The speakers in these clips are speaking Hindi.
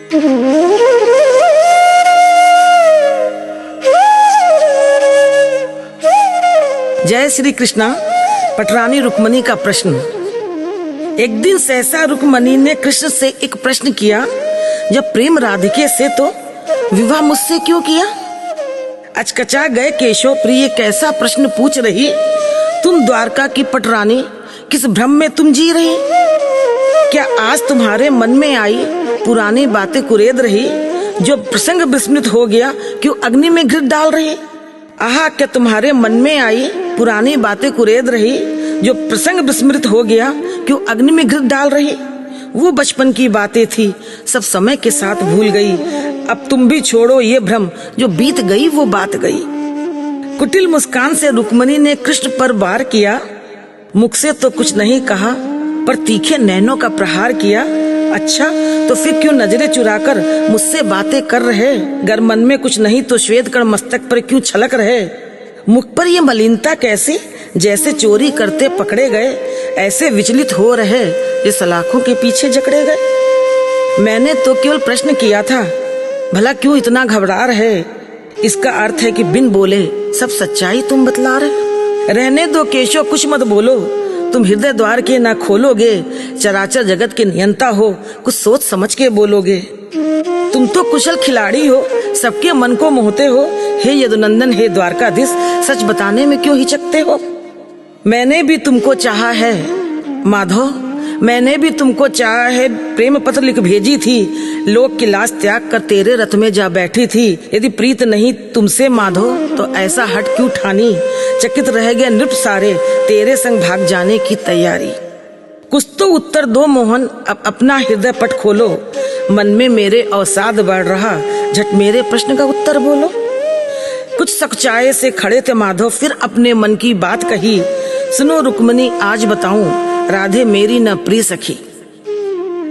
जय श्री कृष्णा। पटरानी रुक्मणी का प्रश्न। एक दिन सहसा रुक्मणी ने कृष्ण से एक प्रश्न किया, जब प्रेम राधिके से तो विवाह मुझसे क्यों किया? अचकचा गए केशव प्रिय, कैसा प्रश्न पूछ रही तुम द्वारका की पटरानी, किस भ्रम में तुम जी रही? क्या आज तुम्हारे मन में आई पुरानी बातें कुरेद रही, जो प्रसंग विस्मृत हो गया क्यों अग्नि में घृत डाल रही? आहा, क्या तुम्हारे मन में आई पुरानी बातें कुरेद रही, जो प्रसंग विस्मृत हो गया क्यों अग्नि में घृत डाल रही? वो बचपन की बातें थी, सब समय के साथ भूल गई। अब तुम भी छोड़ो ये भ्रम, जो बीत गई वो बात गई। कुटिल मुस्कान से रुक्मणी ने कृष्ण पर वार किया, मुख से तो कुछ नहीं कहा पर तीखे नैनों का प्रहार किया। अच्छा, तो फिर क्यों नजरें चुराकर मुझसे बातें कर रहे? गर मन में कुछ नहीं तो श्वेत कण मस्तक पर क्यों छलक रहे? मुख पर ये मलिनता कैसी, जैसे चोरी करते पकड़े गए, ऐसे विचलित हो रहे ये सलाखों के पीछे जकड़े गए। मैंने तो केवल प्रश्न किया था, भला क्यों इतना घबरा रहे? इसका अर्थ है कि बिन बोले सब सच्चाई तुम बतला रहे। रहने दो केशव, कुछ मत बोलो, तुम हृदय द्वार के ना खोलोगे। चराचर जगत के नियंता हो, कुछ सोच समझ के बोलोगे। तुम तो कुशल खिलाड़ी हो, सबके मन को मोहते हो। हे यदुनंदन, हे द्वारकाधीश, सच बताने में क्यों हिचकते हो? मैंने भी तुमको चाहा है माधव, मैंने भी तुमको चाहा है। प्रेम पत्र लिख भेजी थी, लोक की लाज त्याग कर तेरे रथ में जा बैठी थी। यदि प्रीत नहीं तुमसे माधव, तो ऐसा हट क्यों ठानी? चकित रह गए नृप सारे, तेरे संग भाग जाने की तैयारी। कुछ तो उत्तर दो मोहन, अब अपना हृदय पट खोलो। मन में मेरे अवसाद बढ़ रहा, झट मेरे प्रश्न का उत्तर बोलो। कुछ सकुचाए से खड़े थे माधव, फिर अपने मन की बात कही। सुनो रुक्मणी, आज बताऊं, राधे मेरी न प्रिय सखी।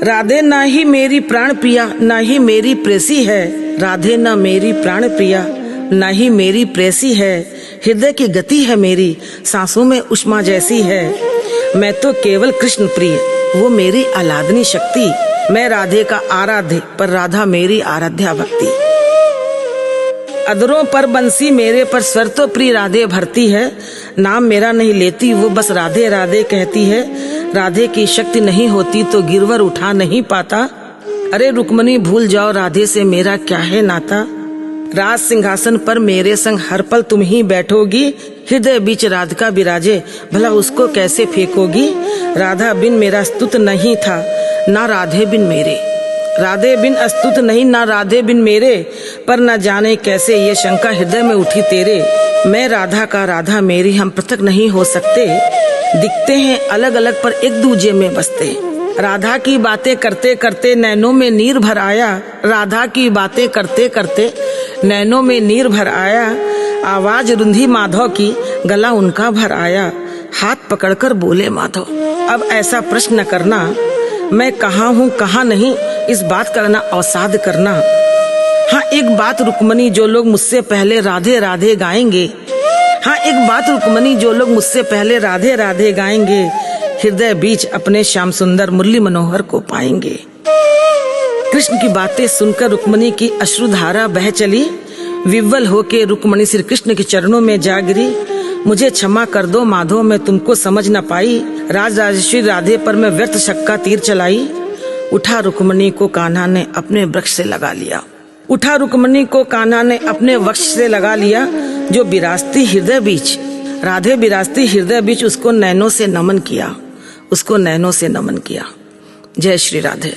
राधे ना ही मेरी प्राण प्रिया, ना ही मेरी प्रेसी है। राधे न मेरी प्राण प्रिया, ना ही मेरी प्रेसी है। हृदय की गति है मेरी, सांसों में उष्मा जैसी है। मैं तो केवल कृष्ण प्रिय, वो मेरी आलादनी शक्ति। मैं राधे का आराध्य, पर राधा मेरी आराध्या भक्ति। अधरों पर बंसी मेरे, पर स्वर तो प्रिय राधे भरती है। नाम मेरा नहीं लेती, वो बस राधे राधे कहती है। राधे की शक्ति नहीं होती तो गिरवर उठा नहीं पाता। अरे रुक्मणी, भूल जाओ राधे से मेरा क्या है नाता। राज सिंहासन पर मेरे संग हर पल तुम ही बैठोगी। हृदय बीच राधिका विराजे, भला उसको कैसे फेंकोगी? राधा बिन मेरा स्तुत नहीं था, ना राधे बिन मेरे। राधे बिन अस्तुत नहीं, ना राधे बिन मेरे। पर न जाने कैसे ये शंका हृदय में उठी तेरे। मैं राधा का, राधा मेरी, हम पृथक नहीं हो सकते। दिखते हैं अलग अलग पर एक दूजे में बसते। राधा की बातें करते करते नैनों में नीर भर आया। राधा की बातें करते करते नैनों में नीर भर आया। आवाज रुंधी माधव की, गला उनका भर आया। हाथ पकड़कर बोले माधव, अब ऐसा प्रश्न करना, मैं कहाँ हूँ कहाँ नहीं, इस बात का ना अवसाद करना। हाँ एक बात रुक्मणी, जो लोग मुझसे पहले राधे राधे गाएंगे। हाँ एक बात रुक्मणी, जो लोग मुझसे पहले राधे राधे गाएंगे, हृदय बीच अपने श्याम सुंदर मुरली मनोहर को पाएंगे। कृष्ण की बातें सुनकर रुक्मणी की अश्रुधारा बह चली। विव्वल होके रुक्मणी श्री कृष्ण के चरणों में जा गिरी। मुझे क्षमा कर दो माधव, मैं तुमको समझ न पाई। राज राजेश्वरी राधे पर मैं व्यर्थ शक का तीर चलाई। उठा रुक्मणी को कान्हा ने अपने वृक्ष से लगा लिया। उठा रुक्मणी को कान्हा ने अपने वक्ष से लगा लिया। जो विरासती हृदय बीच, राधे विरासती हृदय बीच, उसको नैनों से नमन किया, उसको नैनों से नमन किया। जय श्री राधे।